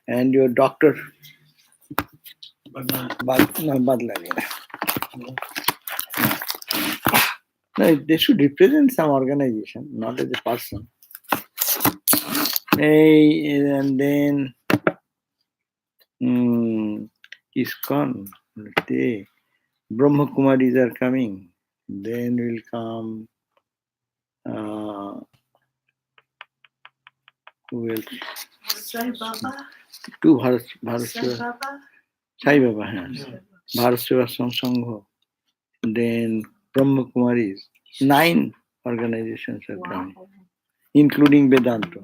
And your doctor, Badlani. No, they should represent some organization, not as a person. And then ISKCON, the Brahma Kumaris are coming. Then will come who else? Sai Baba. Two Bharat Sai Baba. Sai Baba, Bharat Sevasam Sangha. Then Brahma Kumaris. 9 organizations are coming, including Vedanta.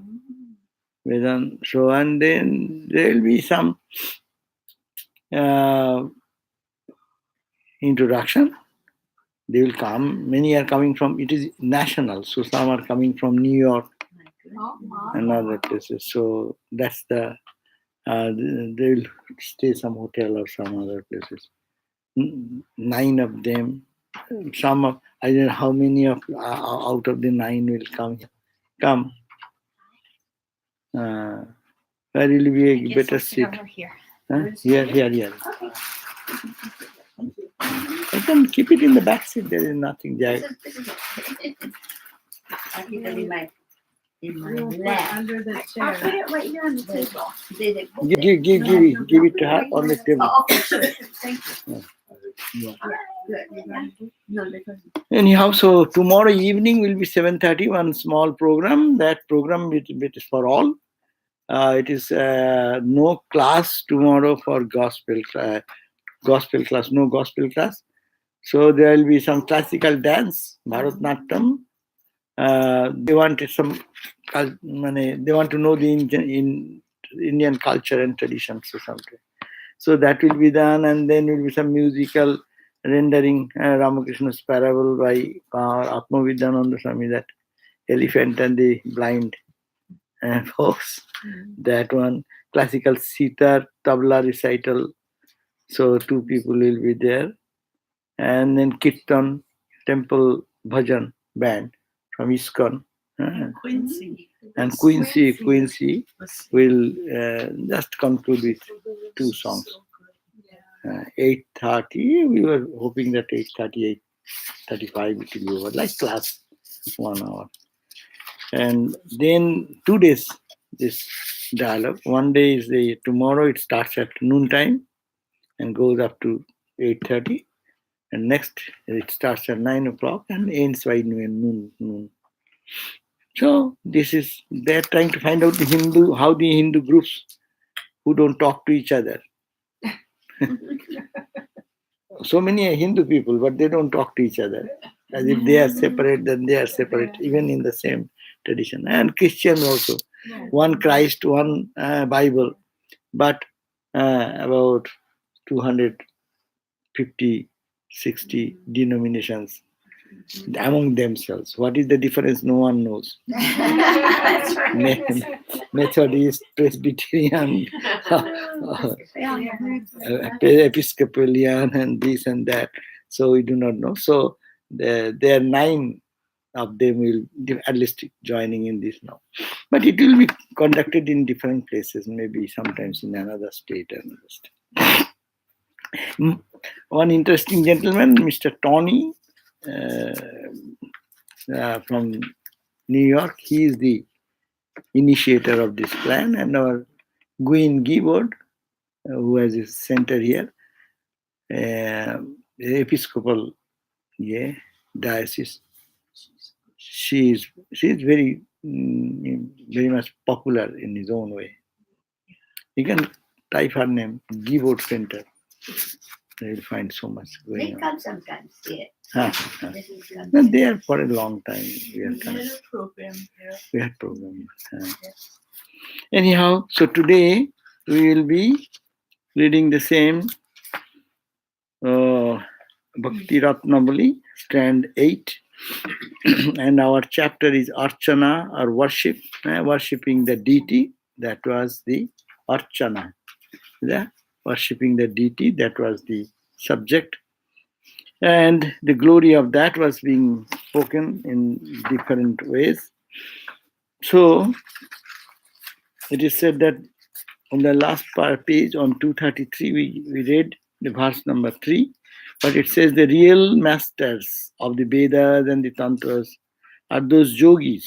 So, and then there will be some introduction. They will come. Many are coming from, it is national. So some are coming from New York and other places. So that's the, they will stay some hotel or some other places. 9 of them. Some of, I don't know how many of out of the 9 will come. Where will be a better seat? Here. Huh? Here. I can keep it in the back seat. There is nothing there. I keep it in my Lap. Under the chair. I'll put it right here on the table. Give it to her on the table. Oh, okay, sure. Thank you. Yeah. Good. No, because Anyhow, so tomorrow evening will be 7:30. One small program. That program it is for all. It is no class tomorrow for gospel class. No gospel class. So there will be some classical dance, Bharatnatyam. They wanted some. They want to know the Indian culture and traditions or something. So that will be done, and then will be some musical rendering Ramakrishna's parable by Atmavidyananda Swami, that elephant and the blind folks. That one, classical sitar, tabla recital. So 2 people will be there. And then Kirtan, temple bhajan band from ISKCON. Quincy. And Quincy will just conclude with 2 songs. 8:30, we were hoping that 8:30, 8:35 it will be over, like class 1 hour. And then 2 days, this dialogue. One day is tomorrow, it starts at noontime and goes up to 8:30. And next, it starts at 9 o'clock and ends by noon. So this is, they're trying to find out how the Hindu groups who don't talk to each other. So many Hindu people, but they don't talk to each other. As if they are separate, then they are separate, even in the same tradition. And Christian also. One Christ, one Bible, but about 250, 60 denominations among themselves. What is the difference? No one knows. that's right. Methodist, Presbyterian, Episcopalian, and this and that. So we do not know. So there are 9 of them will at least joining in this now. But it will be conducted in different places, maybe sometimes in another state. One interesting gentleman, Mr. Tony, from New York, he is the initiator of this plan, and our Gwyn Gibbard, who has a center here, Episcopal diocese. She is very much popular in his own way. You can type her name, Gibbard Center. You will find so much They going on. come sometimes, This is And they are for a long time. We We are had a program here. We had program. Anyhow, so today we will be reading the same Bhakti Ratnavali, strand 8. And our chapter is Archana, or worship, worshipping the deity. That was the Archana. Worshipping the deity, that was the subject. And the glory of that was being spoken in different ways. So it is said that on the last page on 233, we read the verse number 3, but it says the real masters of the Vedas and the Tantras are those yogis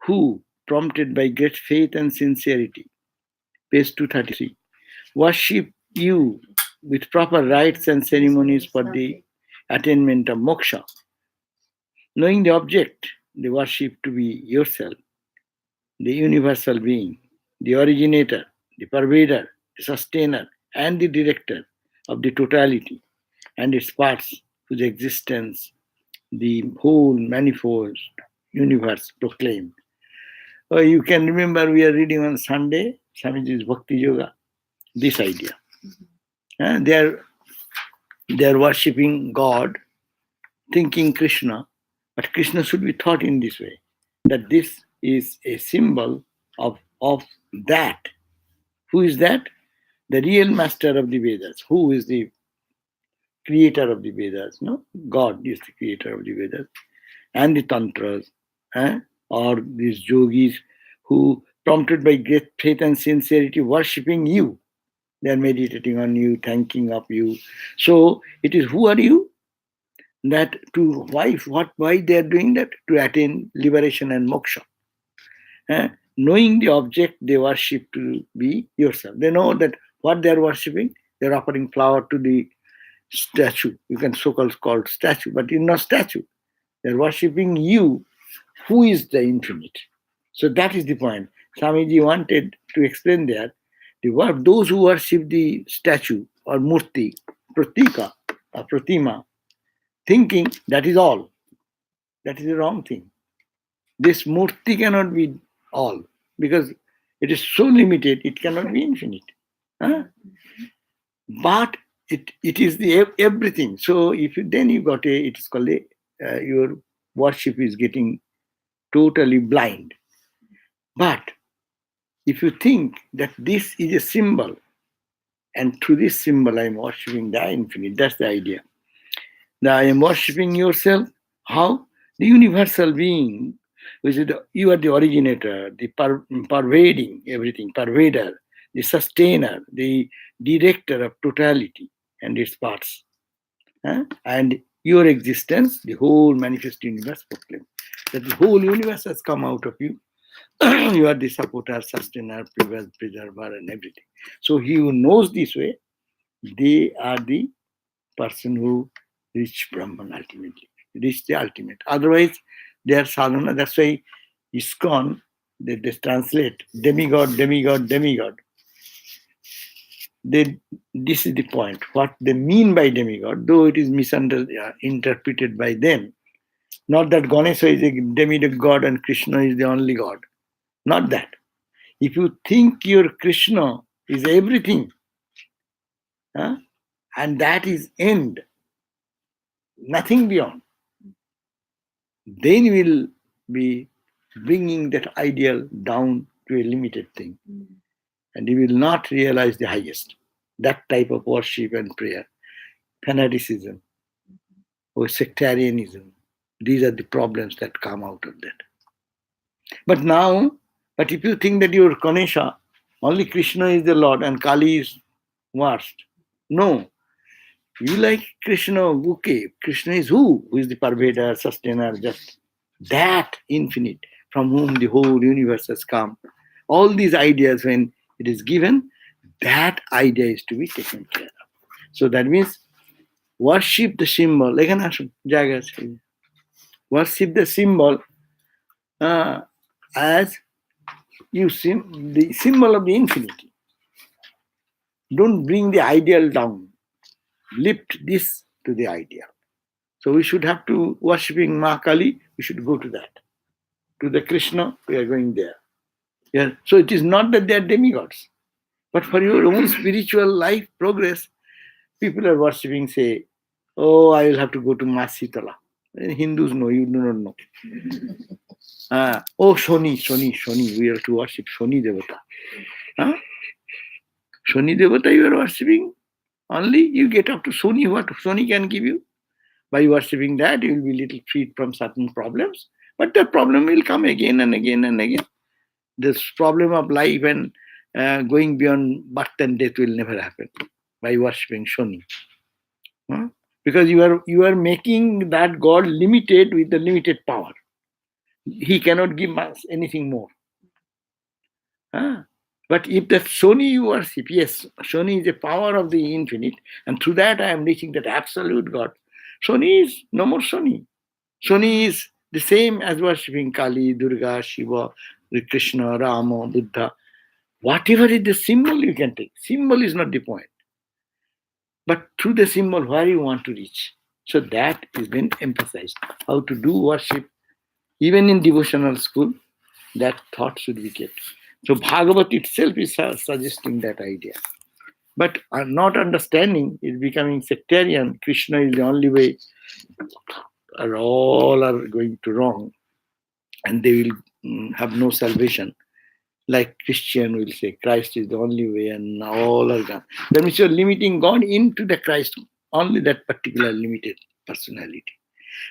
who, prompted by great faith and sincerity, page 233, worship you with proper rites and ceremonies for the attainment of moksha. Knowing the object, they worship to be yourself, the universal being, the originator, the pervader, the sustainer, and the director of the totality and its parts whose existence the whole manifold universe proclaimed. You can remember we are reading on Sunday, Swamiji's Bhakti Yoga, this idea. They are worshipping God, thinking Krishna, but Krishna should be thought in this way, that this is a symbol of that. Who is that? The real master of the Vedas. Who is the creator of the Vedas? No, God is the creator of the Vedas. And the Tantras, or these yogis who, prompted by great faith and sincerity, worshipping you. They are meditating on you, thanking of you. So it is, who are you? That to why they are doing that? To attain liberation and moksha. Knowing the object they worship to be yourself. They know that what they are worshipping, they are offering flower to the statue. You can so-called called statue, but it's not statue. They are worshipping you, who is the infinite. So that is the point. Swamiji wanted to explain there. Those who worship the statue or murti, pratika or pratima, thinking that is all. That is the wrong thing. This murti cannot be all because it is so limited, it cannot be infinite. But it is the everything. So if you got it is called your worship is getting totally blind. But if you think that this is a symbol, and through this symbol I am worshipping the infinite, that's the idea. Now I am worshipping yourself. How? The universal being, which is you are the originator, the pervading everything, pervader, the sustainer, the director of totality and its parts. And your existence, the whole manifest universe proclaims. That the whole universe has come out of you. You are the supporter, sustainer, preserver, and everything. So he who knows this way, they are the person who reach Brahman ultimately, reach the ultimate. Otherwise, they are sadhana. That's why ISKCON, they translate demigod, demigod, demigod. This is the point. What they mean by demigod, though it is misinterpreted by them. Not that Ganesha is a demigod and Krishna is the only God. Not that. If you think your Krishna is everything, and that is end, nothing beyond, then you will be bringing that ideal down to a limited thing. And you will not realize the highest. That type of worship and prayer, fanaticism or sectarianism, these are the problems that come out of that. But if you think that your Ganesha, only Krishna is the Lord and Kali is worst. No. You like Krishna, okay. Krishna is who? Who is the pervader, sustainer, just that infinite from whom the whole universe has come. All these ideas, when it is given, that idea is to be taken care of. So that means worship the symbol. Worship the symbol as the symbol of the infinity. Don't bring the ideal down. Lift this to the ideal. So we should have to worshipping Ma Kali, we should go to that. To the Krishna, we are going there. Yeah. So it is not that they are demigods. But for your own spiritual life progress, people are worshipping, say, oh, I will have to go to Ma Sitala. Hindus know, you do not know. Oh, Shoni, we are to worship Shoni Devata. Shoni Devata you are worshipping? Only you get up to Shoni, what Shoni can give you. By worshipping that, you will be little freed from certain problems. But the problem will come again and again and again. This problem of life and going beyond birth and death will never happen by worshipping Shoni. Because you are making that God limited with the limited power. He cannot give us anything more. But if that Shoni you worship, yes, Shoni is the power of the infinite, and through that I am reaching that absolute God. Shoni is no more Shoni. Shoni is the same as worshipping Kali, Durga, Shiva, Krishna, Rama, Buddha. Whatever is the symbol you can take. Symbol is not the point. But through the symbol, where you want to reach. So that is been emphasized. How to do worship. Even in devotional school, that thought should be kept. So Bhagavat itself is suggesting that idea. But not understanding is becoming sectarian. Krishna is the only way. All are going to wrong. And they will have no salvation. Like Christian will say, Christ is the only way and all are gone. That means you're limiting God into the Christ, only that particular limited personality.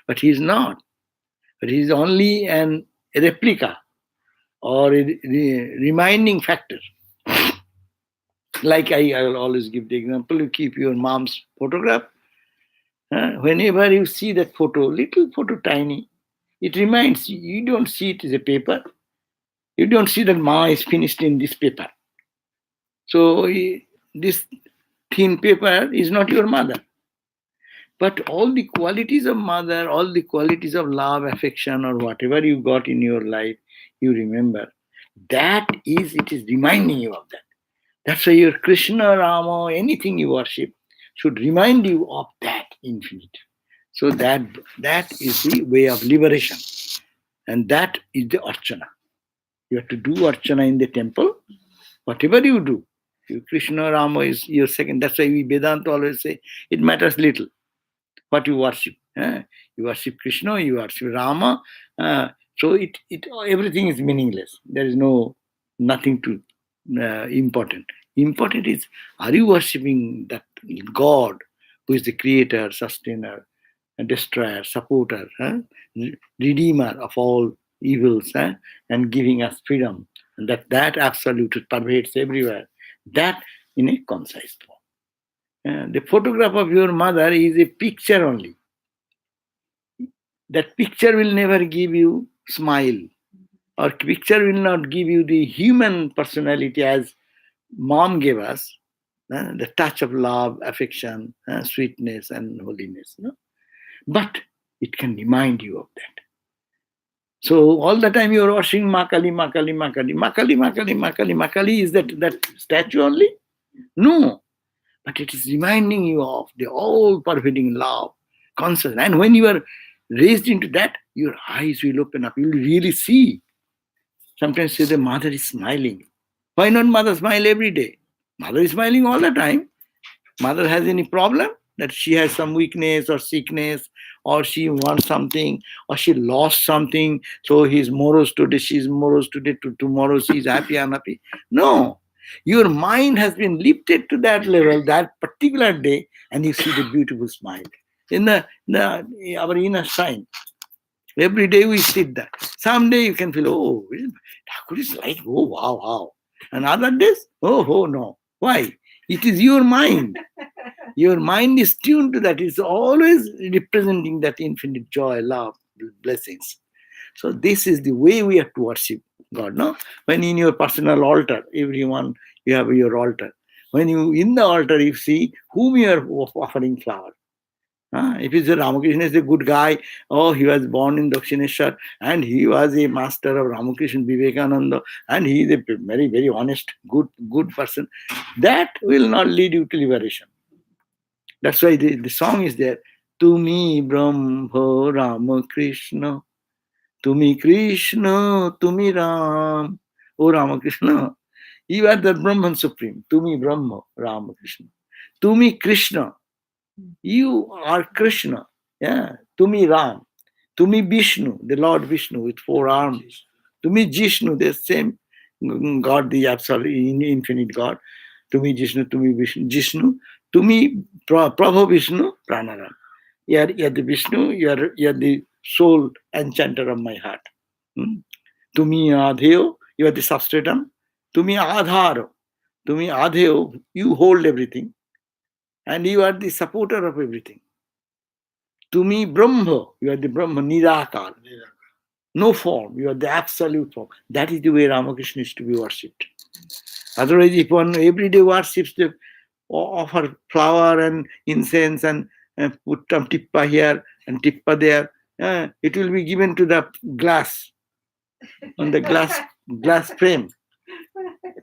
But he is not. But he is only a replica or a reminding factor. Like I will always give the example, you keep your mom's photograph. Whenever you see that photo, little photo, tiny, it reminds you, you don't see it as a paper. You don't see that Ma is finished in this paper. So this thin paper is not your mother. But all the qualities of mother, all the qualities of love, affection, or whatever you got in your life, you remember. It is reminding you of that. That's why your Krishna, Rama, anything you worship should remind you of that infinite. So that is the way of liberation. And that is the Archana. You have to do Archana in the temple. Whatever you do, Krishna, Rama is your second. That's why we Vedanta always say it matters little what you worship. You worship Krishna, you worship Rama. So everything is meaningless. There is nothing to important. Important is, are you worshipping that God who is the creator, sustainer, destroyer, supporter, redeemer of all evils, and giving us freedom, and that absolute pervades everywhere. That in a concise form. The photograph of your mother is a picture only. That picture will never give you smile, or picture will not give you the human personality as mom gave us, the touch of love, affection, sweetness, and holiness. But it can remind you of that. So all the time you are washing Makali, Makali, Makali, Makali, Makali, Makali. Makali is that statue only? No. But it is reminding you of the all-pervading love, consciousness. And when you are raised into that, your eyes will open up. You will really see. Sometimes say the mother is smiling. Why not mother smile every day? Mother is smiling all the time. Mother has any problem that she has some weakness or sickness, or she wants something, or she lost something, so he's morose today, she's morose today, tomorrow she's happy, unhappy. No. Your mind has been lifted to that level, that particular day, and you see the beautiful smile. In our inner shrine, every day we sit there. Someday you can feel, oh, Thakur is like, oh, wow, wow. And other days, oh, no. Why? It is your mind. Your mind is tuned to that. It's always representing that infinite joy, love, blessings. So this is the way we have to worship God. No? When in your personal altar, everyone, you have your altar. When you in the altar, you see whom you are offering flower. If it's a Ramakrishna is a good guy, he was born in Dakshineshwar and he was a master of Ramakrishna Vivekananda and he is a very, very honest, good person, that will not lead you to liberation. That's why the song is there. Tumi Brahma Ramakrishna, Tumi Krishna, Tumi Ram. O Ramakrishna, you are the Brahman Supreme. Tumi Brahma Ramakrishna. Tumi Krishna. You are Krishna. Yeah. Tumi Ram. Tumi Vishnu, the Lord Vishnu with 4 arms. Tumi Jishnu, the same God, the absolute infinite God. Tumi Jishnu, Tumi Vishnu, Jishnu. Tumi Prabhu Vishnu, Pranaram. You are the Vishnu, you are the soul enchanter of my heart. Tumi Adheo, you are the substratum. Tumi Adharo. Tumi Adheo, you hold everything. And you are the supporter of everything. Tumi Brahma, you are the Brahma, Nirakar. No form, you are the absolute form. That is the way Ramakrishna is to be worshipped. Otherwise, if one every day worships, the offer flower and incense and put some tippa here and tippa there, it will be given to the glass, on the glass frame.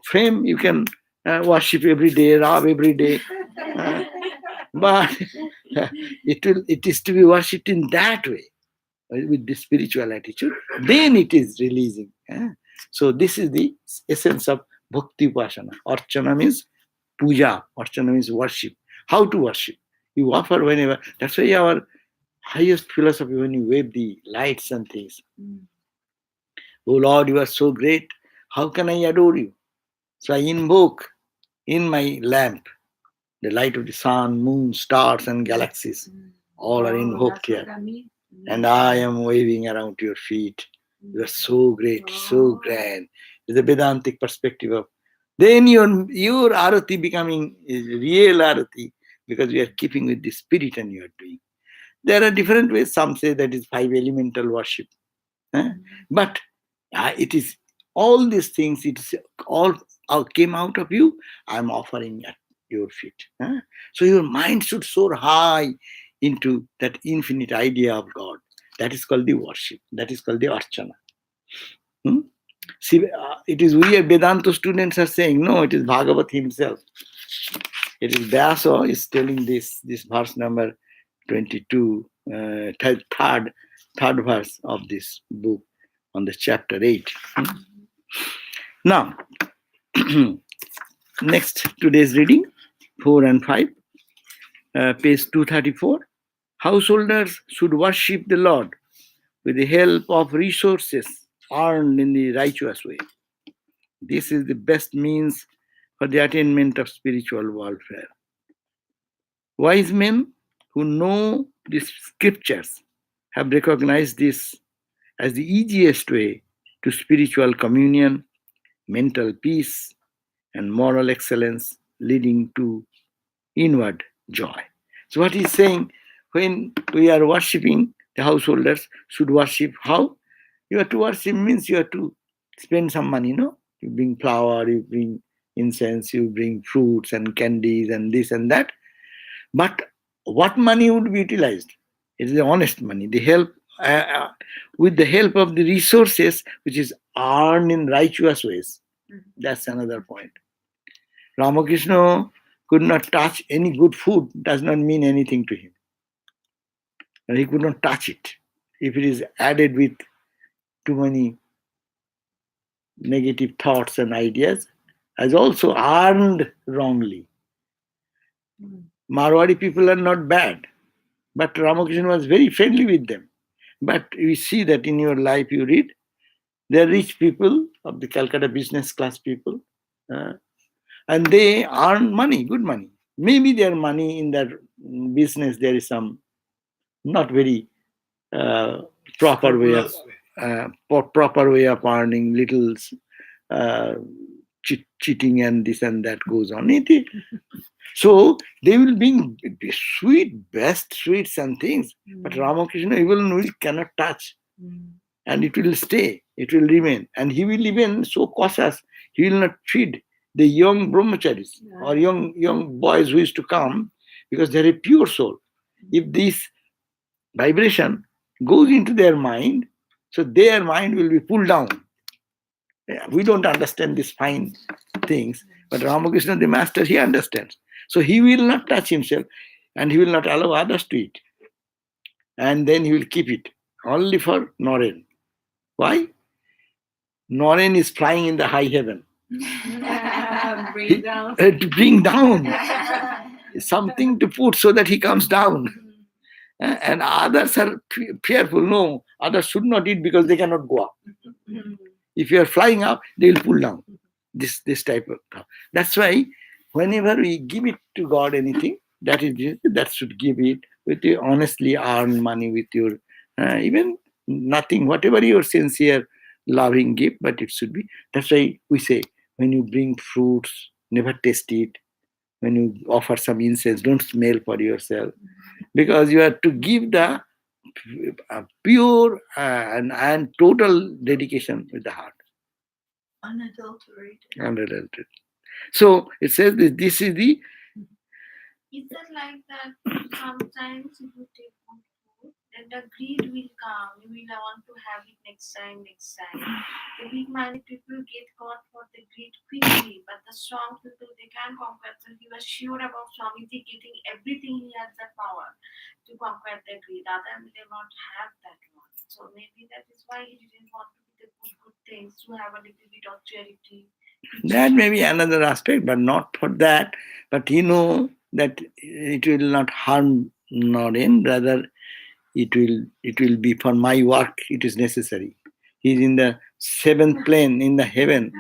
Frame you can worship every day, rub every day, but it is to be worshipped in that way, with the spiritual attitude. Then it is releasing. So this is the essence of bhakti upasana. Archana means puja. Archana means worship. How to worship? You offer whenever. That's why our highest philosophy, when you wave the lights and things. Oh Lord, you are so great. How can I adore you? So I invoke in my lamp the light of the sun, moon, stars, and galaxies. All are invoked here. And I am waving around your feet. You are so great, so grand. It's the Vedantic perspective of. Then your arati becoming is real arati, because you are keeping with the spirit and you are doing. There are different ways. Some say that is 5 elemental worship. But it is all these things, it is all came out of you. I am offering at your feet. So your mind should soar high into that infinite idea of God. That is called the worship. That is called the archana. See, it is we Vedanta students are saying, no, it is Bhagavat himself. It is Vyasa is telling this verse number 22, third verse of this book on the chapter 8. Now, next today's reading, 4 and 5, page 234. Householders should worship the Lord with the help of resources earned in the righteous way. This is the best means for the attainment of spiritual welfare. Wise men who know the scriptures have recognized this as the easiest way to spiritual communion, mental peace, and moral excellence, leading to inward joy. So what he's saying, when we are worshipping, the householders should worship how? You have to worship means you have to spend some money, no? You bring flour, you bring incense, you bring fruits and candies and this and that. But what money would be utilized? It is the honest money. The help with the help of the resources which is earned in righteous ways. That's another point. Ramakrishna could not touch any good food, does not mean anything to him. And he could not touch it. If it is added with too many negative thoughts and ideas, as also earned wrongly. Marwari people are not bad, but Ramakrishna was very friendly with them. But we see that in your life you read, they are rich people of the Calcutta business class people, and they earn money, good money. Maybe their money in their business, there is some not very proper way of earning, little cheating and this and that goes on. So they will bring best sweets and things, but Ramakrishna will cannot touch, and it will stay, it will remain, and he will even so cautious, he will not feed the young brahmacharis or young boys who is to come, because they are a pure soul. If this vibration goes into their mind, so their mind will be pulled down. We don't understand these fine things, but Ramakrishna, the master, he understands. So he will not touch himself, and he will not allow others to eat. And then he will keep it only for Naren. Why? Naren is flying in the high heaven. To bring down something to put so that he comes down. And others are fearful. No, others should not eat because they cannot go up. If you are flying up, they will pull down. This type of thought. That's why whenever we give it to God anything, that should give it with your honestly earned money, with your even nothing, whatever your sincere loving gift, but it should be. That's why we say When you bring fruits, never taste it. When you offer some incense, don't smell for yourself. Because you have to give the pure and total dedication with the heart. Unadulterated. Unadulterated. So it says that this is the. Is that like that sometimes if you take good food, then the greed will come. You will want to have it next time. The weak-minded people get caught for the greed quickly, but the strong people, they can conquer. So he was sure about Swamiji getting everything. He has the power to conquer the greed. Other will not have that one. So maybe that is why he didn't want to do the good things, to have a little bit of charity. That may be another aspect, but not for that. But that it will not harm Naren, rather it will be for my work, it is necessary. He is in the seventh plane in the heaven,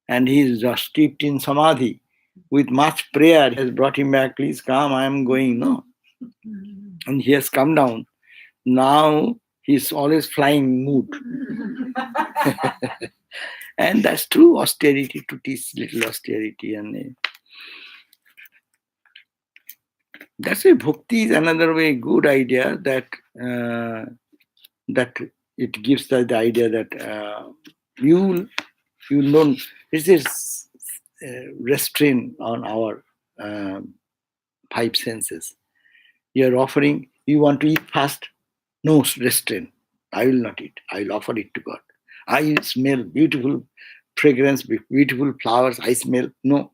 and he is just steeped in samadhi. With much prayer, he has brought him back. Please come, I am going. No. And he has come down. Now he's always flying mood. And that's true austerity, to teach little austerity. And that's why bhakti is another way good idea, that that it gives the idea that you don't, it is restraint on our five senses. You are offering, you want to eat fast, no restraint. I will not eat. I will offer it to God. I smell beautiful fragrance, beautiful flowers. I smell. No,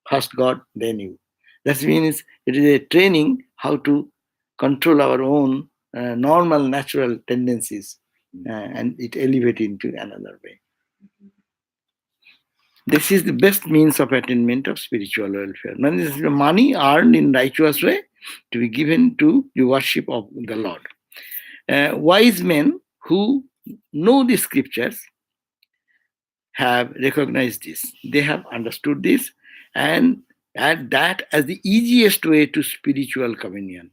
first God, then you. That means it is a training how to control our own normal, natural tendencies, and it elevate into another way. This is the best means of attainment of spiritual welfare. Money earned in righteous way to be given to the worship of the Lord. Wise men who know the scriptures have recognized this. They have understood this and add that as the easiest way to spiritual communion.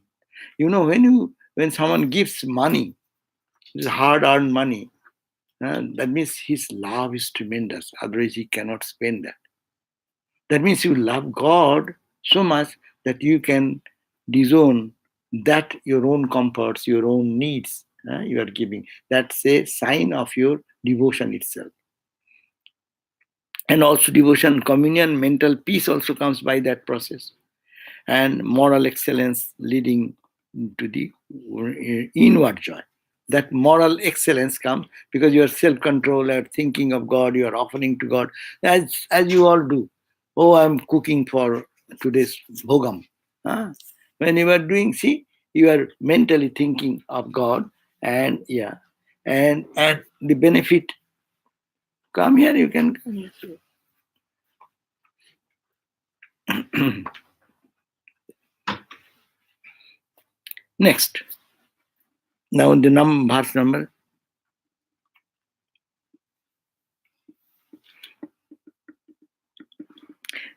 When someone gives money, this hard-earned money, that means his love is tremendous. Otherwise, he cannot spend that. That means you love God so much that you can disown that your own comforts, your own needs, you are giving. That's a sign of your devotion itself. And also devotion, communion, mental peace also comes by that process. And moral excellence leading to the inward joy. That moral excellence comes because you are self-control, you are thinking of God, you are offering to God, as you all do. Oh, I'm cooking for today's bhogam. When you are doing, see, you are mentally thinking of God, and and the benefit. Come here, you can come here. Next. Now the verse number.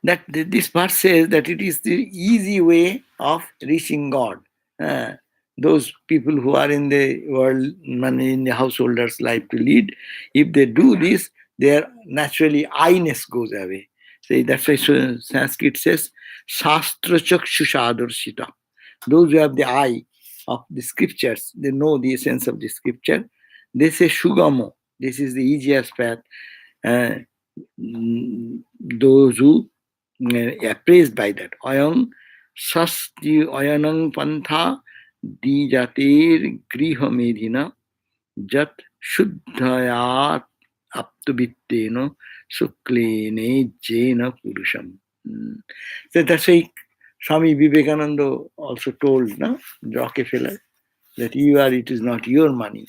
That this verse says that it is the easy way of reaching God. Those people who are in the world, in the householders' life to lead, if they do this, their naturally I-ness goes away. So that's why Sanskrit says, Shastra Chakshushadurshita. Those who have the eye of the scriptures, they know the essence of the scripture. They say Shugamo. This is the easiest path. Those who are praised by that. Ayang Sasti Ayanang Pantha Dijatir Griha Medina Jat Shuddhayat Aptubitteno Suklene Jena Purusham. So that's why Swami Vivekananda also told Rockefeller that it is not your money,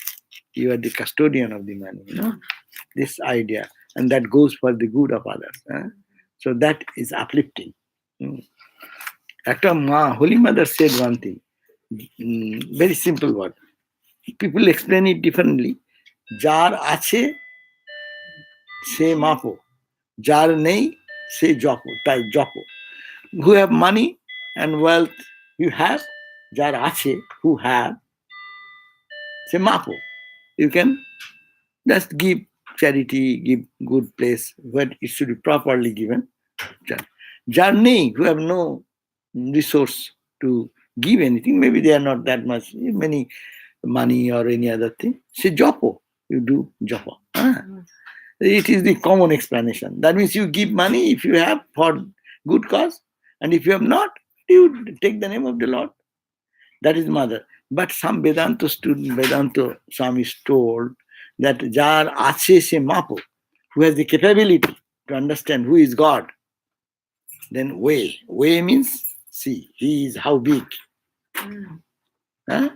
you are the custodian of the money. This idea, and that goes for the good of others. So that is uplifting. Holy Mother said one thing, very simple word. People explain it differently. Jar ache, se mapo. Jar nei, se jopo. Who have money and wealth, you have. Jar ache, who have, se mapo. You can just give charity, give good place where it should be properly given. Journey, who have no resource to give anything, maybe they are not that much, many money or any other thing. Say jopo, you do jopo. It is the common explanation. That means you give money if you have for good cause, and if you have not, you take the name of the Lord. That is mother. But some Vedanta student, Vedanta Swamis told that Jar Ache Se Mapo, who has the capability to understand who is God, then weigh. Weigh means see, he is how big. Huh?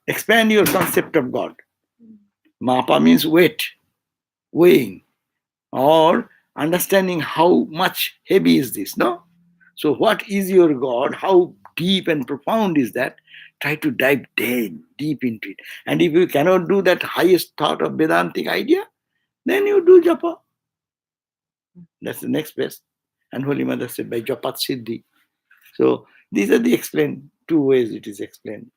Expand your concept of God. Mapa means weight, weighing, or understanding how much heavy is this, no? So what is your God? How deep and profound is that? Try to dive deep into it. And if you cannot do that highest thought of Vedantic idea, then you do japa. That's the next best. And Holy Mother said by japat siddhi. So these are the explained, two ways it is explained.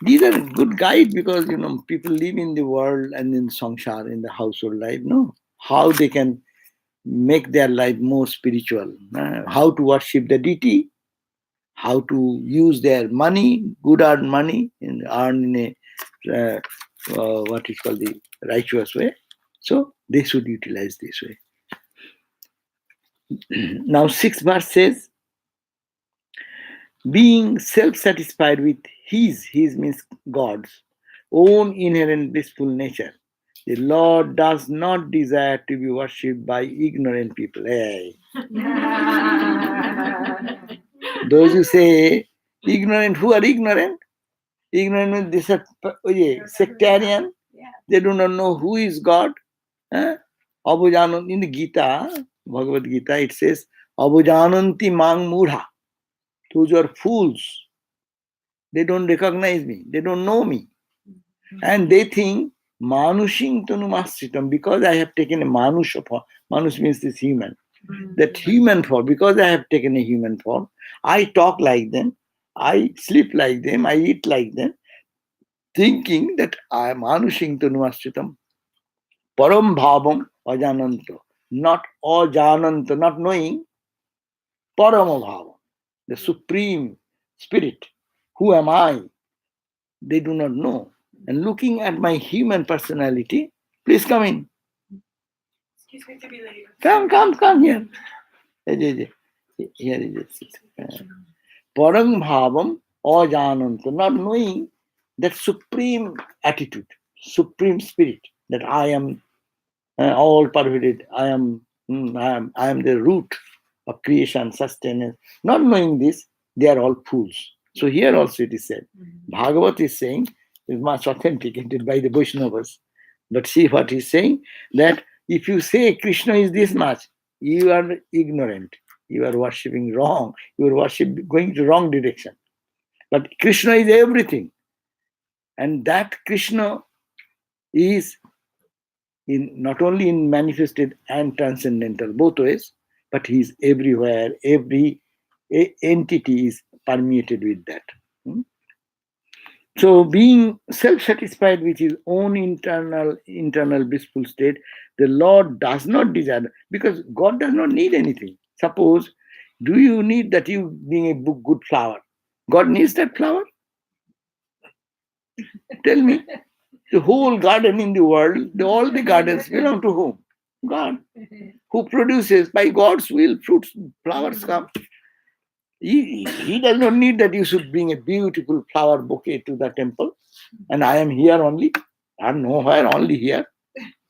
These are a good guide because, people live in the world and in samsara, in the household life, no? How they can make their life more spiritual, how to worship the deity, how to use their money, good earned money, and earn in a, what is called the righteous way. So they should utilize this way. Now 6th verse says, being self-satisfied with his means God's own inherent blissful nature, the Lord does not desire to be worshipped by ignorant people. Hey. Those who say ignorant, who are ignorant? Ignorant means this is sectarian. They do not know who is God. Abhujananti, in the Gita, Bhagavad Gita, it says, Abhujananti mang mudha. Those are fools. They don't recognize me. They don't know me. And they think, Manushing tanumasritam, because I have taken a manusha form. Manush means this human. That human form, because I have taken a human form, I talk like them, I sleep like them, I eat like them, thinking that I am Manushing tanumasritam. Param bhavam ajananta. Not ajananta, not knowing. Parama bhavam, the supreme spirit. Who am I? They do not know. And looking at my human personality, please come in. Excuse me to be late. Come here. Here is it. Parang bhavam ajananta, not knowing that supreme attitude, supreme spirit, that I am all pervaded, I am the root of creation, sustenance. Not knowing this, they are all fools. So here also it is said, Bhagavat is saying, is much authenticated by the Vaishnavas. But see what he's saying, that if you say Krishna is this much, you are ignorant. You are worshipping wrong. You are going to wrong direction. But Krishna is everything. And that Krishna is not only in manifested and transcendental, both ways, but he is everywhere. Every entity is permeated with that. So being self-satisfied with his own internal blissful state, the Lord does not desire, because God does not need anything. Suppose, do you need that you being a good flower? God needs that flower? Tell me. The whole garden in the world, all the gardens belong to whom? God. Who produces, by God's will, fruits, flowers come. He does not need that you should bring a beautiful flower bouquet to the temple, and I am here only. I am nowhere, only here.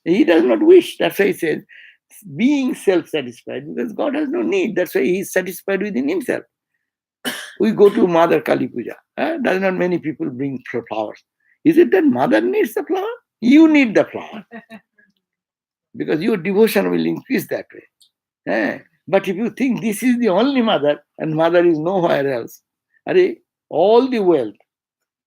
He does not wish. That's why he says, being self-satisfied, because God has no need. That's why he is satisfied within himself. We go to Mother Kali Puja. Does not many people bring flowers? Is it that Mother needs the flower? You need the flower. Because your devotion will increase that way. But if you think this is the only Mother, and Mother is nowhere else, all the wealth,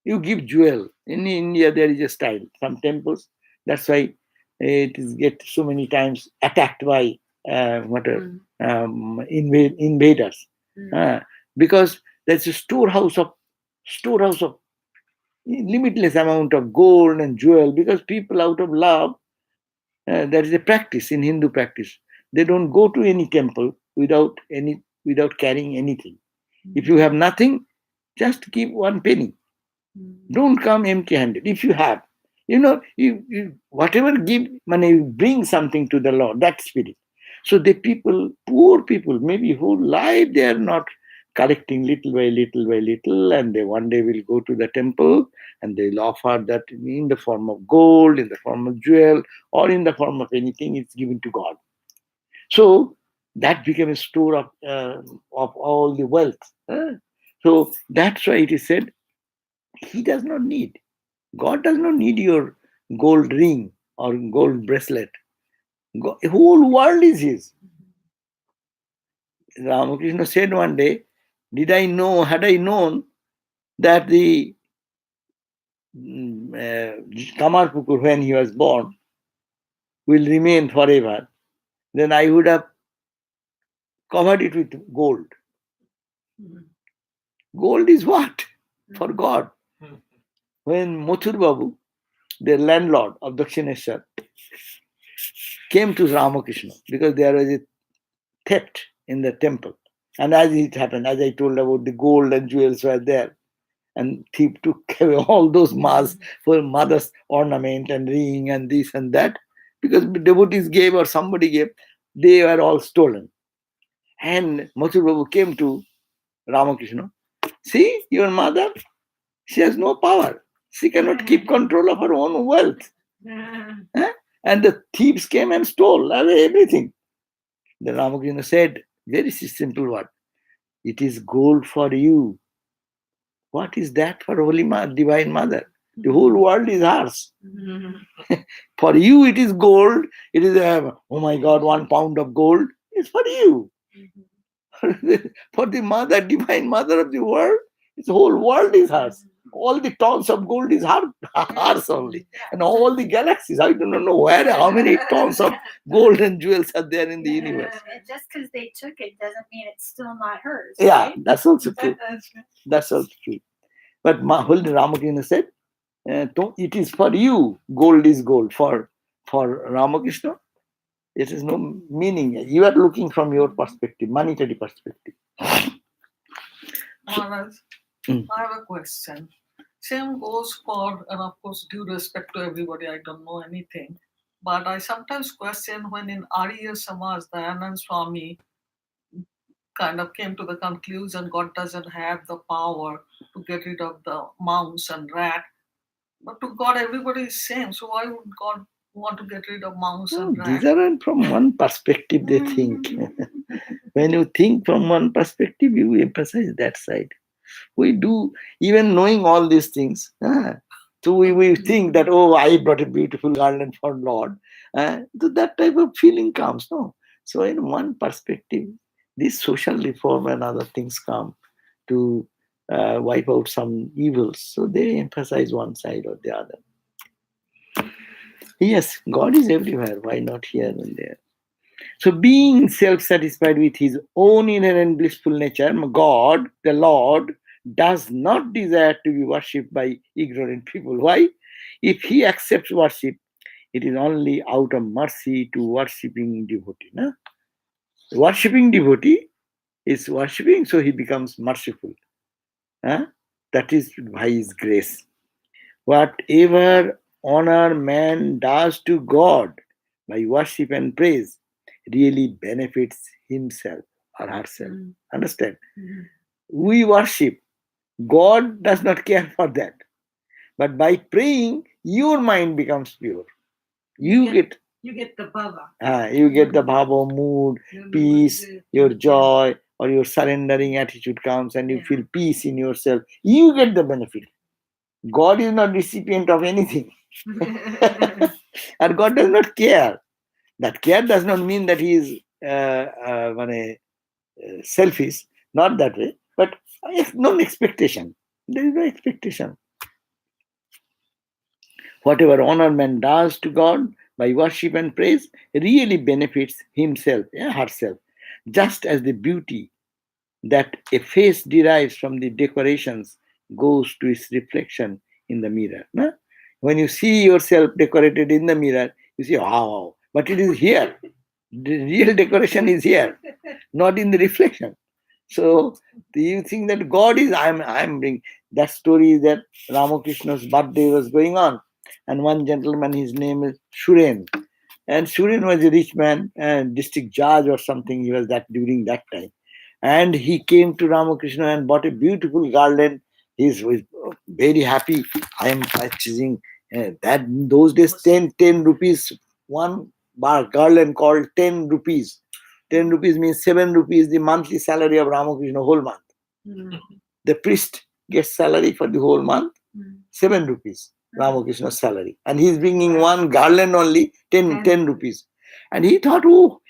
you give jewel. In India, there is a style. Some temples, that's why it is get so many times attacked by invaders. Because there's a storehouse of limitless amount of gold and jewel, because people out of love, there is a practice in Hindu practice. They don't go to any temple without carrying anything. If you have nothing, just give 1 penny. Don't come empty-handed. If you have, you whatever give money, you bring something to the Lord, that spirit. So the people, poor people, maybe whole life they are not collecting little by little by little, and they one day will go to the temple and they'll offer that in the form of gold, in the form of jewel, or in the form of anything. It's given to God. So that became a store of all the wealth. So that's why it is said, He does not need. God does not need your gold ring or gold bracelet. The whole world is His. Ramakrishna said one day, had I known that the Kamarpukur, when he was born, will remain forever, then I would have covered it with gold. Gold is what? For God. When Mathur Babu, the landlord of Dakshineshwar, came to Ramakrishna because there was a theft in the temple. And as it happened, as I told about the gold and jewels were there, and thief took away all those masks for mother's ornament and ring and this and that, because devotees gave or somebody gave, they were all stolen. And Mathur Babu came to Ramakrishna. See, your mother, she has no power. She cannot keep control of her own wealth. And the thieves came and stole away everything. Then Ramakrishna said, very simple word, it is gold for you. What is that for Holy Divine Mother? The whole world is ours. For you, it is gold. It is, oh my God, 1 pound of gold. It's for you. For the Mother, Divine Mother of the world, the whole world is hers. All the tons of gold is hers only. And all the galaxies, I don't know where, how many tons of gold and jewels are there in the universe. And just because they took it doesn't mean it's still not hers. Yeah, right? that's also true. That's also true. But Holy Ramakrishna said, it is for you, gold is gold. For Ramakrishna, it is no meaning. You are looking from your perspective, monetary perspective. Maharaj, I have a question. Same goes for, and of course, due respect to everybody, I don't know anything. But I sometimes question when in Arya Samaj, the Anand Swami kind of came to the conclusion God doesn't have the power to get rid of the mouse and rat. But to God, everybody is same. So why would God want to get rid of mouse and rat? These are from one perspective they think. When you think from one perspective, you emphasize that side. We do, even knowing all these things. So we think that, oh, I brought a beautiful garland for Lord. So that type of feeling comes, no? So in one perspective, this social reform and other things come to wipe out some evils. So they emphasize one side or the other. Yes, God is everywhere. Why not here and there? So being self-satisfied with his own inherent blissful nature, God, the Lord, does not desire to be worshipped by ignorant people. Why? If he accepts worship, it is only out of mercy to worshipping devotee. No? Worshipping devotee is worshipping, so he becomes merciful. That is by his grace. Whatever honor man does to God by worship and praise really benefits himself or herself. Understand? We worship. God does not care for that. But by praying, your mind becomes pure. You get the bhava. You get the bhava, mood, peace, your joy, or your surrendering attitude comes, and you feel peace in yourself. You get the benefit. God is not recipient of anything. And God does not care. That care does not mean that he is selfish, not that way, but no expectation. There is no expectation. Whatever honor man does to God by worship and praise really benefits himself, herself, just as the beauty that a face derives from the decorations goes to its reflection in the mirror. No? When you see yourself decorated in the mirror, you say, wow, but it is here. The real decoration is here, not in the reflection. So do you think that God is, I'm bringing, that story is that Ramakrishna's birthday was going on. And one gentleman, his name is Suren. And Suren was a rich man, and district judge or something, he was that during that time. And he came to Ramakrishna and bought a beautiful garland. He was very happy. I am purchasing that in those days, 10 rupees, one bar garland called 10 rupees. 10 rupees means 7 rupees, the monthly salary of Ramakrishna whole month. The priest gets salary for the whole month, 7 rupees, Ramakrishna's salary. And he's bringing one garland only, 10 rupees. And he thought, oh,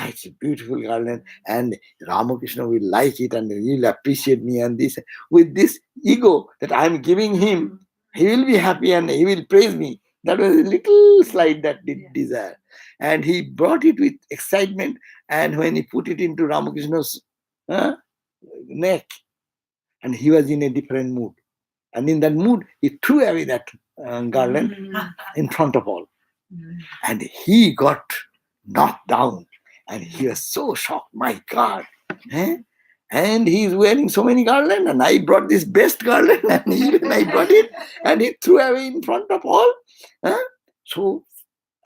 it's a beautiful garland and Ramakrishna will like it and he will appreciate me. And this, with this ego that I'm giving him, he will be happy and he will praise me. That was a little slight that did desire. And he brought it with excitement. And when he put it into Ramakrishna's neck, and he was in a different mood. And in that mood, he threw away that garland in front of all. And he got knocked down. And he was so shocked, my God. And he's wearing so many garlands, and I brought this best garland, and even I brought it, and he threw away in front of all. So,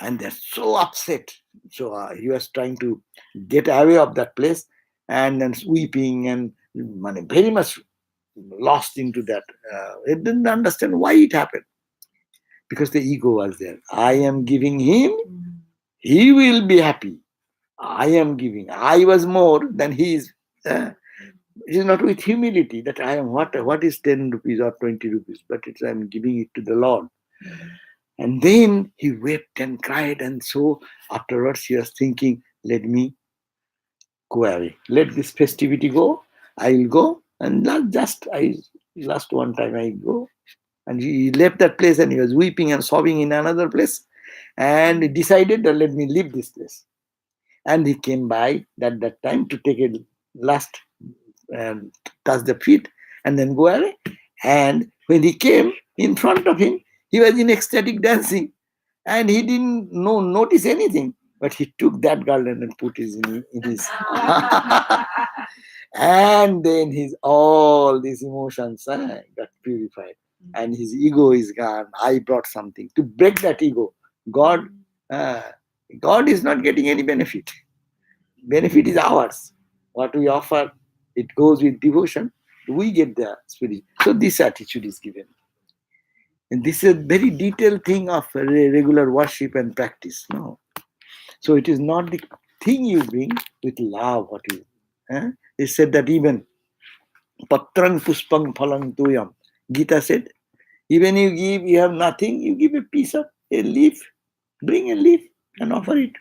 and they're so upset. So he was trying to get away of that place, and then weeping and very much lost into that. He didn't understand why it happened. Because the ego was there. I am giving him, he will be happy. I am giving. I was more than he is. It is not with humility that I am what is 10 rupees or 20 rupees, but it's I am giving it to the Lord. And then he wept and cried, and so afterwards he was thinking, let me go away. Let this festivity go. I will go. And last one time I go. And he left that place and he was weeping and sobbing in another place. And he decided that let me leave this place. And he came by that time to take a last touch the feet and then go away. And when he came in front of him, he was in ecstatic dancing. And he didn't notice anything. But he took that garland and put it in his and then all these emotions got purified. And his ego is gone. I brought something to break that ego. God is not getting any benefit. Benefit is ours. What we offer, it goes with devotion. We get the spirit. So this attitude is given. And this is a very detailed thing of regular worship and practice. No. So it is not the thing you bring with love. What you They said that even Patrang Puspang Phalang Tuyam. Gita said, even you have nothing, you give a piece of a leaf, bring a leaf and offer it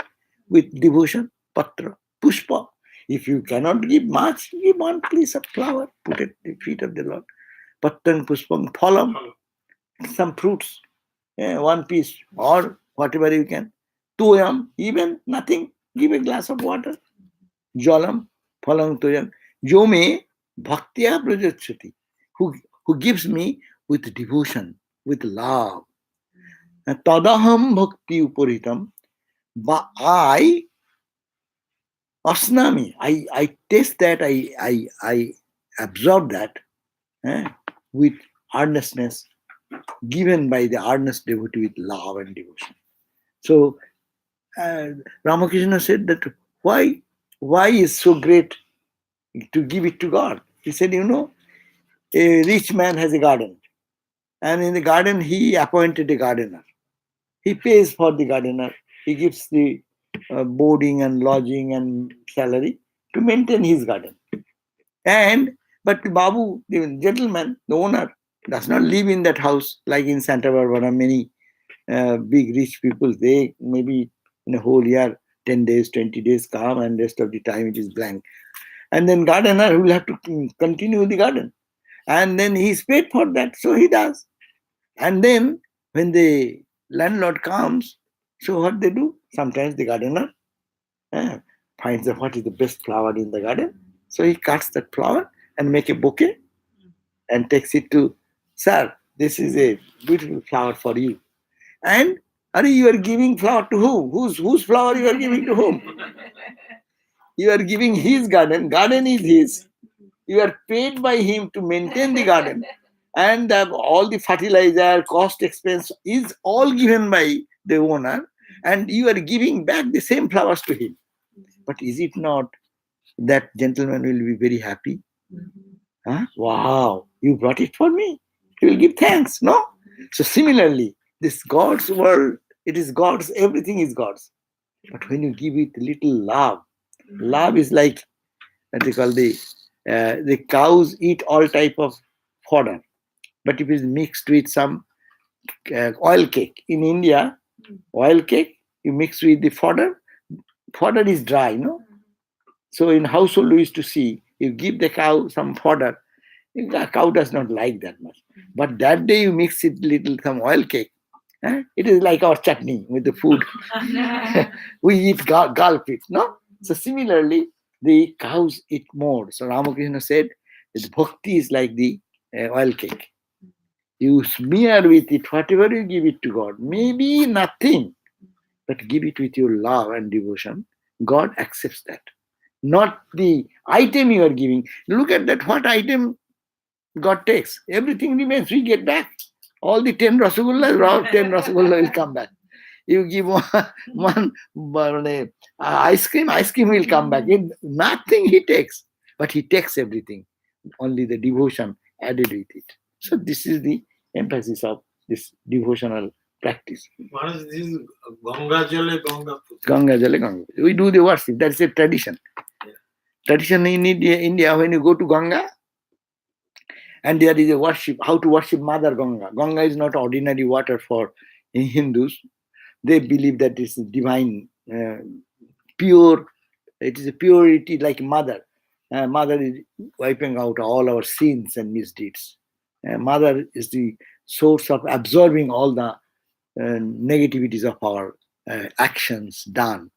with devotion, patra, pushpa. If you cannot give much, give one piece of flower, put it at the feet of the Lord. Pattang puspam phalam, some fruits, one piece or whatever you can. Tuyam, even nothing, give a glass of water. Jalam, phalang tuyam. Jome bhaktya prajachati, who gives me with devotion, with love. Tadaham bhakti uparitam, but I asnami, I taste that, I absorb that with earnestness, given by the earnest devotee with love and devotion. So Ramakrishna said that why is so great to give it to God? He said, a rich man has a garden. And in the garden, he appointed a gardener. He pays for the gardener. He gives the boarding and lodging and salary to maintain his garden. But Babu, the gentleman, the owner, does not live in that house like in Santa Barbara. Many big rich people, they maybe in a whole year, 10 days, 20 days come and rest of the time it is blank. And then gardener will have to continue the garden. And then he's paid for that, so he does. And then when the landlord comes, so what they do? Sometimes the gardener finds out what is the best flower in the garden. So he cuts that flower and make a bouquet and takes it to, sir, this is a beautiful flower for you. And you are giving flower to who? Whose flower you are giving to whom? You are giving his garden. Garden is his. You are paid by him to maintain the garden. And all the fertilizer, cost, expense is all given by the owner. And you are giving back the same flowers to him. But is it not that gentleman will be very happy? Huh? Wow, you brought it for me. He will give thanks, no? So similarly, this God's world, it is God's, everything is God's. But when you give it little love, love is like what they call the cows eat all type of fodder. But if it is mixed with some oil cake, in India, oil cake, you mix with the fodder is dry, no? So in household we used to see, you give the cow some fodder, the cow does not like that much. But that day you mix it little some oil cake, it is like our chutney with the food. We eat gulp it, no? So similarly, the cows eat more. So Ramakrishna said that bhakti is like the oil cake. You smear with it whatever you give it to God. Maybe nothing, but give it with your love and devotion. God accepts that. Not the item you are giving. Look at that, what item God takes. Everything remains, we get back. All the 10 rasagullas, 10 rasagullas will come back. You give one ice cream will come back. Nothing he takes, but he takes everything. Only the devotion added with it. So this is the emphasis of this devotional practice. What is this? Ganga Jale, Ganga Puja. Ganga Jale, Ganga. We do the worship. That's a tradition. Yeah. Tradition in India, when you go to Ganga, and there is a worship, how to worship Mother Ganga. Ganga is not ordinary water for Hindus. They believe that it's divine, pure. It is a purity like Mother. Mother is wiping out all our sins and misdeeds. Mother is the source of absorbing all the negativities of our actions done.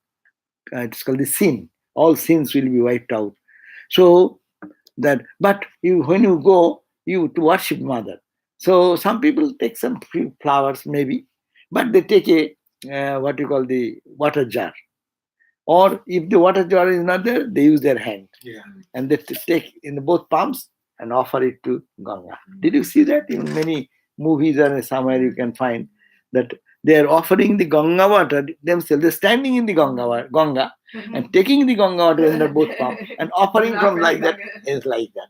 It's called the sin. All sins will be wiped out. So that, but when you go, you to worship Mother. So some people take some few flowers maybe, but they take a what you call the water jar. Or if the water jar is not there, they use their hand. Yeah. And they take in both palms and offer it to Ganga. Did you see that? In many movies or somewhere you can find that they are offering the Ganga water themselves. They're standing in the Ganga and taking the Ganga water in their both palms and offering from like that is like that.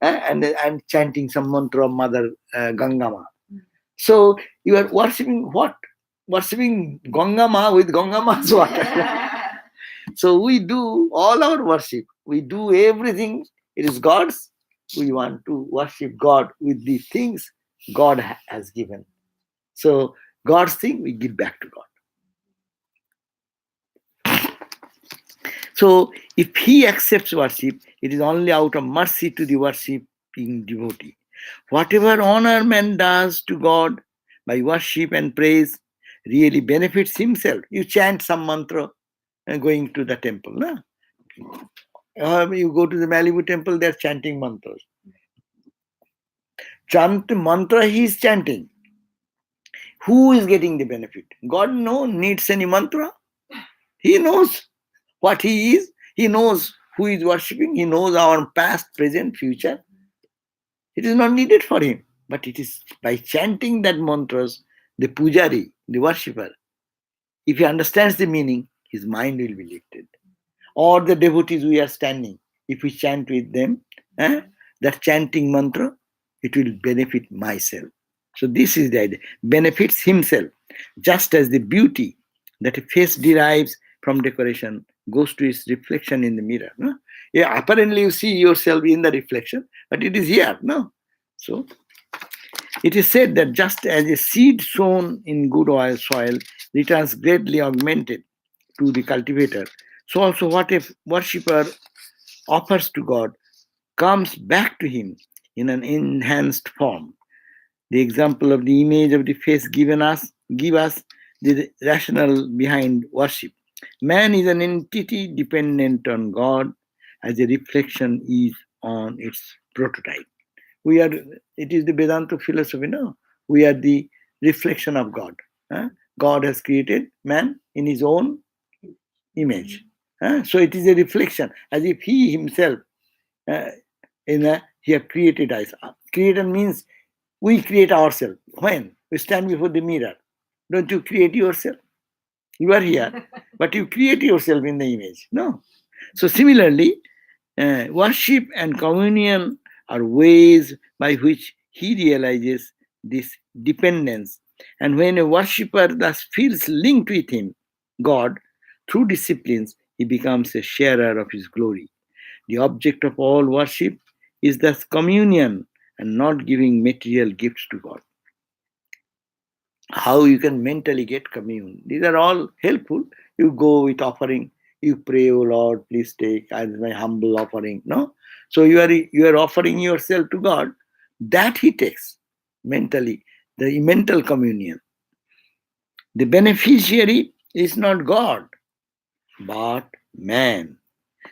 And chanting some mantra of Mother Gangama. So you are worshipping what? Worshipping Gangama with Gangama's water. So we do all our worship. We do everything. It is God's. We want to worship God with the things God has given. So God's thing, we give back to God. So if he accepts worship, it is only out of mercy to the worshipping devotee. Whatever honor man does to God by worship and praise really benefits himself. You chant some mantra and going to the temple. No? You go to the Malibu temple, they're chanting mantras. Chant mantra, he is chanting. Who is getting the benefit? God needs any mantra. He knows what he is. He knows who is worshipping. He knows our past, present, future. It is not needed for him. But it is by chanting that mantras, the pujari, the worshipper, if he understands the meaning, his mind will be lifted. Or the devotees we are standing, if we chant with them, that chanting mantra, it will benefit myself. So this is the idea. Benefits himself. Just as the beauty that a face derives from decoration goes to its reflection in the mirror. No? Yeah, apparently you see yourself in the reflection, but it is here. No? So it is said that just as a seed sown in good soil returns greatly augmented to the cultivator, so also what a worshipper offers to God comes back to him in an enhanced form. The example of the image of the face give us the rationale behind worship. Man is an entity dependent on God as a reflection is on its prototype. It is the Vedanta philosophy, no? We are the reflection of God. God has created man in his own image. So it is a reflection, as if he himself he has created us. Creator means we create ourselves. When we stand before the mirror, don't you create yourself? You are here, but you create yourself in the image. No. So similarly, worship and communion are ways by which he realizes this dependence. And when a worshipper thus feels linked with him, God, through disciplines, he becomes a sharer of his glory. The object of all worship is thus communion and not giving material gifts to God. How you can mentally get commune. These are all helpful. You go with offering. You pray, oh Lord, please take as my humble offering. No? So you are offering yourself to God. That he takes mentally, the mental communion. The beneficiary is not God, but man.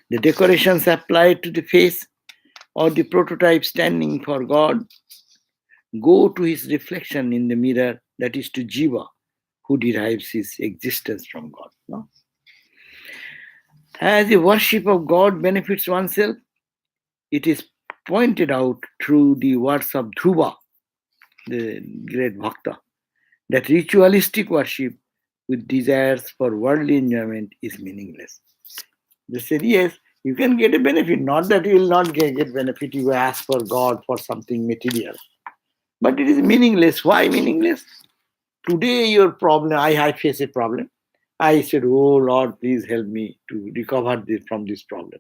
The decorations applied to the face or the prototype standing for God go to his reflection in the mirror, that is to Jiva, who derives his existence from God. No? As the worship of God benefits oneself, it is pointed out through the words of Dhruva, the great Bhakta, that ritualistic worship with desires for worldly enjoyment is meaningless. They said, yes, you can get a benefit, not that you will not get benefit, you ask for God for something material. But it is meaningless. Why meaningless? Today your problem, I face a problem. I said, oh Lord, please help me to recover from this problem.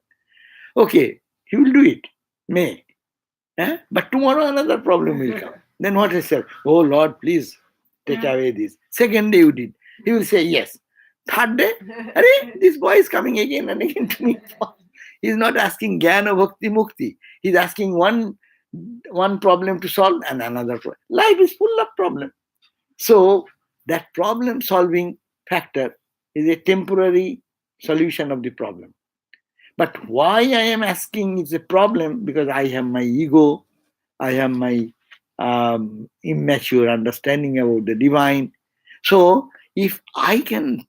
Okay, he will do it, may. But tomorrow another problem will come. Then what I said, oh Lord, please take away this. Second day you did. He will say yes. Third day, this boy is coming again and again to me. He is not asking Jnana Bhakti Mukti. He is asking one problem to solve and another problem. Life is full of problems. So that problem solving factor is a temporary solution of the problem. But why I am asking is a problem, because I have my ego, I have my immature understanding about the divine. So if I can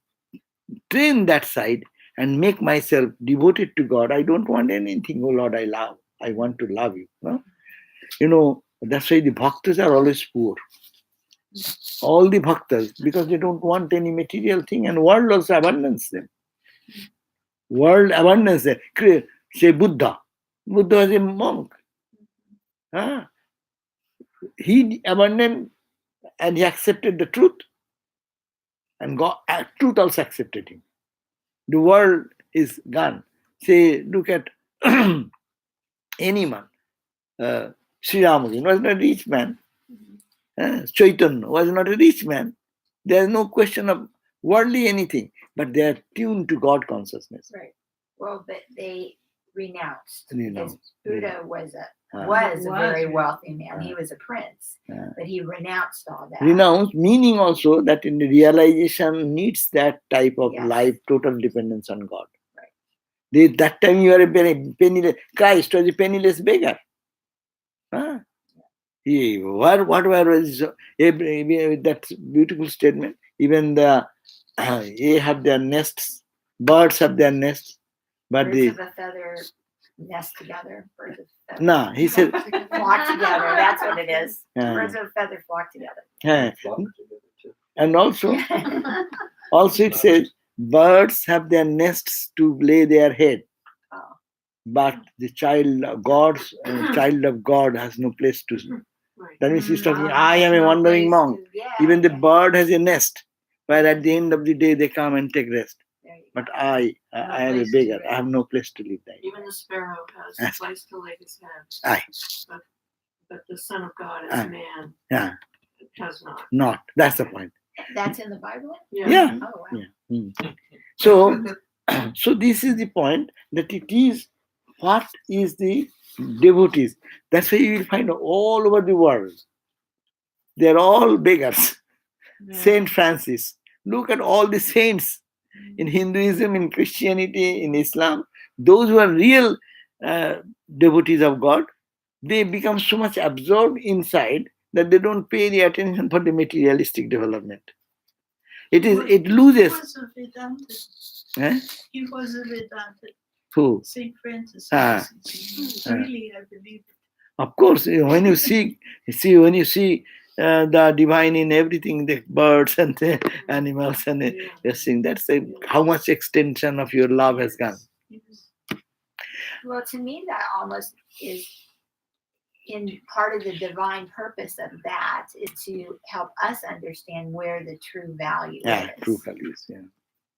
train that side and make myself devoted to God, I don't want anything. Oh Lord, I want to love you. No? That's why the bhaktas are always poor. All the bhaktas, because they don't want any material thing, and world also abandons them. World abandons them. Say Buddha. Buddha was a monk. He abandoned and he accepted the truth. And God, truth also accepted him. The world is gone. Say, look at anyone. Sri Ramakrishna was not a rich man. Chaitanya was not a rich man. There is no question of worldly anything, but they are tuned to God consciousness. Right. Well, but they renounced. Renounced. Because Buddha was a very wealthy man. He was a prince, but he renounced all that. Renounce, meaning also that in the realization needs that type of life, total dependence on God. Right. That time you are a penniless. Christ was a penniless beggar. What was that beautiful statement? Even the they have their nests, birds have their nests, but birds of a feather nest together. Birds of a feather. No, he said flock together. That's what it is. Birds of a feather flock together. And also it says birds have their nests to lay their head. But the child of God has no place to. That means he's talking, I am a wandering monk. Even the bird has a nest, where at the end of the day they come and take rest. But I am a beggar. I have no place to live there. Even the sparrow has a place to lay his head. But the Son of God as man does not. Not. That's the point. That's in the Bible? Yeah. Oh, wow. Yeah. So this is the point, that it is what is the devotees. That's why you will find all over the world. They're all beggars. Saint Francis. Look at all the saints in Hinduism, in Christianity, in Islam. Those who are real devotees of God, they become so much absorbed inside that they don't pay the attention for the materialistic development. It He loses. was a Vedanta. Eh? He was a Vedanta. Who? Saint Francis. Really, I believe it. Of course, when you see the divine in everything, the birds and the animals, and you're seeing that's how much extension of your love has gone. Well, to me, that almost is in part of the divine purpose of that is to help us understand where the true value is. True values,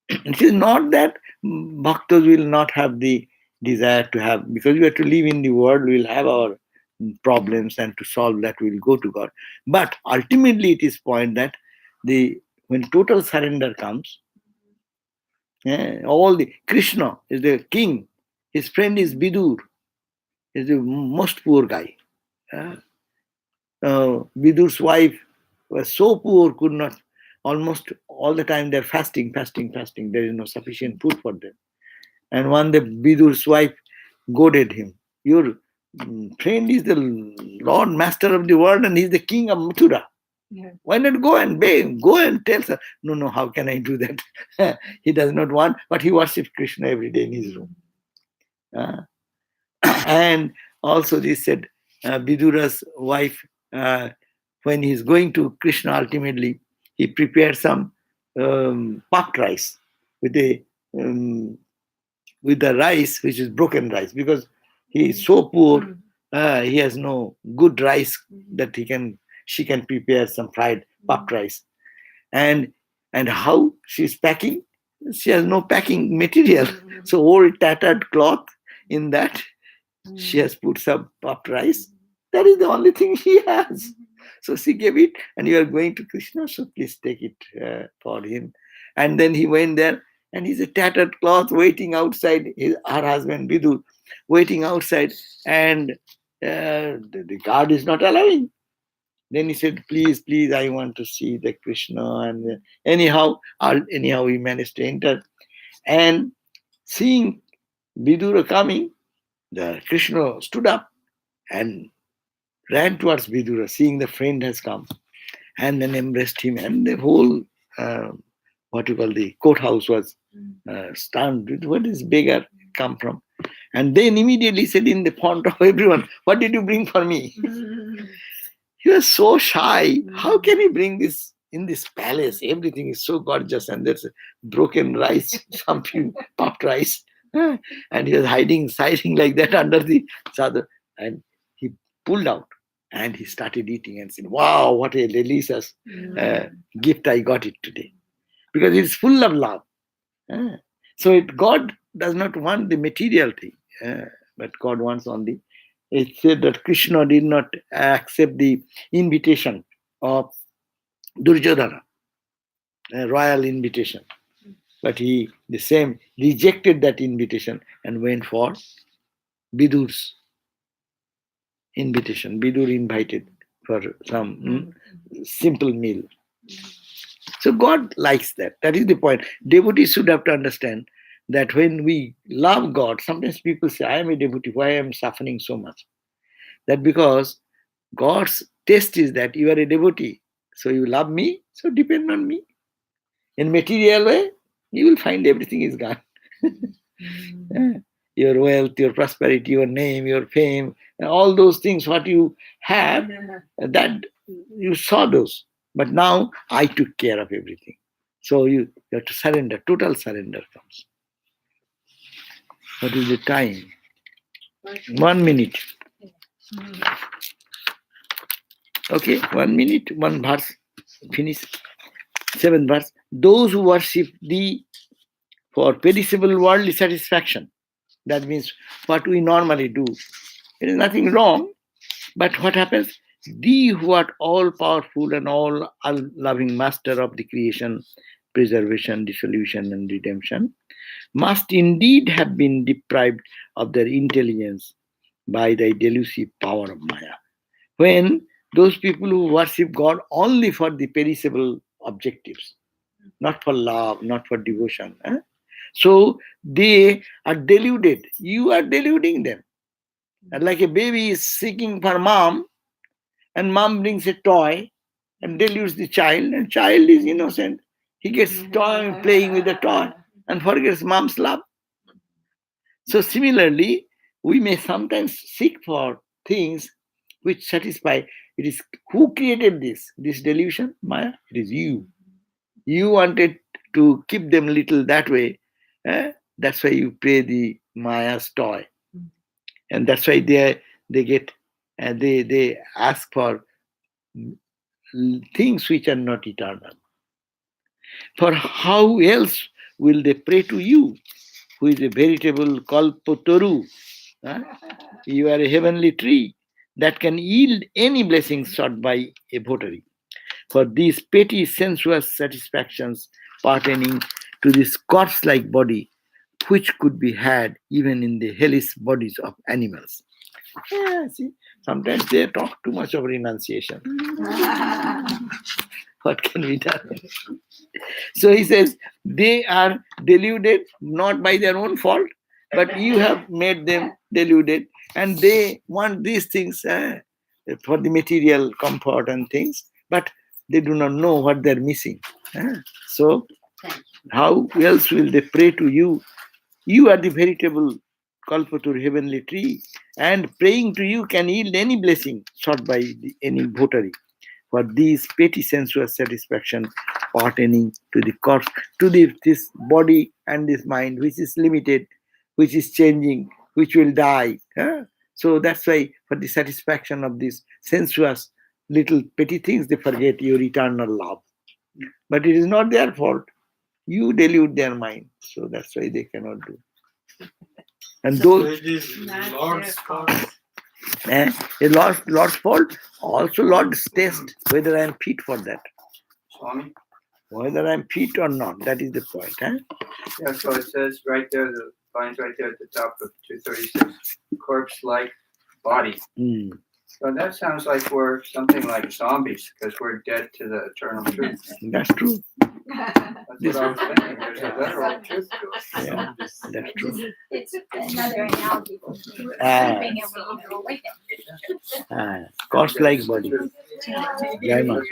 It is not that bhaktas will not have the desire to have, because we have to live in the world, we'll have our problems, and to solve that we'll go to God. But ultimately it is point that when total surrender comes, all the Krishna is the king, his friend is Vidur, is the most poor guy. Vidur's wife was so poor, could not, almost all the time they're fasting. There is no sufficient food for them. And one day Vidur's wife goaded him. Your friend is the Lord Master of the world and he's the king of Mathura. Yeah. Why not go and beg? Go and tell her. No, how can I do that? He does not want, but he worships Krishna every day in his room. And also they said, Vidura's wife, when he's going to Krishna, ultimately, he prepared some puffed rice with the rice, which is broken rice, because he is so poor, he has no good rice that she can prepare some fried puffed rice. And how she's packing? She has no packing material. So old tattered cloth, in that she has put some puffed rice. That is the only thing she has. So she gave it, and you are going to Krishna, so please take it for him. And then he went there, and he's a tattered cloth waiting outside, her husband Vidur, waiting outside, and the guard is not allowing. Then he said, please, I want to see the Krishna. And anyhow, he managed to enter. And seeing Vidura coming, the Krishna stood up and ran towards Vidura, seeing the friend has come, and then embraced him. And the whole, the courthouse was stunned. Where does beggar come from? And then immediately said in the front of everyone, what did you bring for me? He was so shy. How can he bring this in this palace? Everything is so gorgeous, and there's broken rice, some few puffed rice. And he was hiding like that under the chadar. And he pulled out and he started eating and said, wow, what a delicious gift I got it today. Because it's full of love. So God does not want the material thing, but God wants only. It said that Krishna did not accept the invitation of Duryodhana, a royal invitation. But he rejected that invitation and went for Vidur's invitation. Vidur invited for some simple meal. So God likes that. That is the point. Devotees should have to understand that when we love God, sometimes people say, I am a devotee, why am I suffering so much? That because God's test is that you are a devotee, so you love me, so depend on me. In material way, you will find everything is gone. Your wealth, your prosperity, your name, your fame, and all those things, what you have, that you saw those. But now I took care of everything. So you have to surrender, total surrender comes. What is the time? 1 minute. Okay, 1 minute, one verse, finish. 7th verse. Those who worship thee for perishable worldly satisfaction. That means what we normally do. There is nothing wrong, but what happens? Thee who art all powerful and all loving master of the creation, preservation, dissolution, and redemption, must indeed have been deprived of their intelligence by the delusive power of Maya. When those people who worship God only for the perishable objectives, not for love, not for devotion. So they are deluded. You are deluding them. And like a baby is seeking for mom, and mom brings a toy and deludes the child, and child is innocent. He gets toy playing with the toy and forgets mom's love. So similarly, we may sometimes seek for things which satisfy. It is who created this delusion, Maya? It is you. You wanted to keep them little that way. That's why you play the Maya's toy, and that's why they get they ask for things which are not eternal. For how else will they pray to you, who is a veritable kalpataru? You are a heavenly tree that can yield any blessing sought by a votary. For these petty sensuous satisfactions pertaining to this corpse-like body, which could be had even in the hellish bodies of animals. Yeah, see, sometimes they talk too much of renunciation. What can be done? So he says, they are deluded not by their own fault, but you have made them deluded, and they want these things for the material comfort and things, but they do not know what they're missing. So how else will they pray to you? You are the veritable Kalpatur heavenly tree, and praying to you can yield any blessing sought by any votary. For these petty sensuous satisfaction pertaining to the corpse, to this body and this mind, which is limited, which is changing, which will die. So that's why for the satisfaction of these sensuous little petty things, they forget your eternal love. But it is not their fault. You delude their mind. So that's why they cannot do. And So those it is Lord's fault. Lord's fault, also Lord's test, whether I am fit for that. Swami? Whether I am fit or not, that is the point. Yeah, so it says right there, the line's right there at the top of 236, corpse-like body. So that sounds like we're something like zombies, because we're dead to the eternal truth. That's true. That's what I was thinking. There's a literal truth to it. Yeah, that's true. It's another analogy for being able to awaken. Corpse-like body. Very much.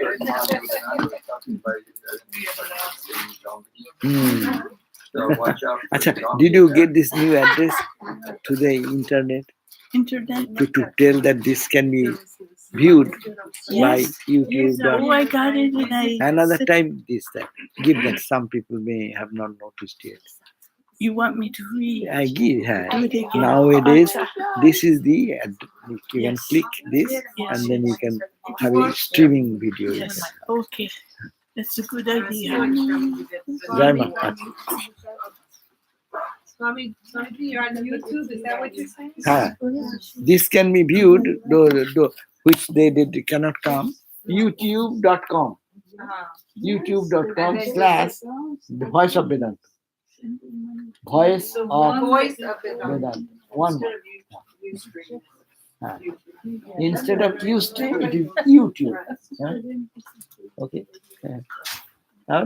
So watch out. Achha, did you get this new address to the internet Internet. to tell that this can be viewed by YouTube? Oh, I got it, and I. Another time, that. Give that. Some people may have not noticed yet. You want me to read? I give. Do it again. Nowadays, this is the. You can Yes. click this, Yes. and then you can have a streaming video. Yes. Okay. That's a good idea. Rama. Swami, you're on YouTube, is that what you're saying? This can be viewed, which they cannot come. YouTube.com. YouTube.com / the voice of Vedanta. Voice of Vedanta. One word. Instead of Ustream, it is YouTube. Okay. Now,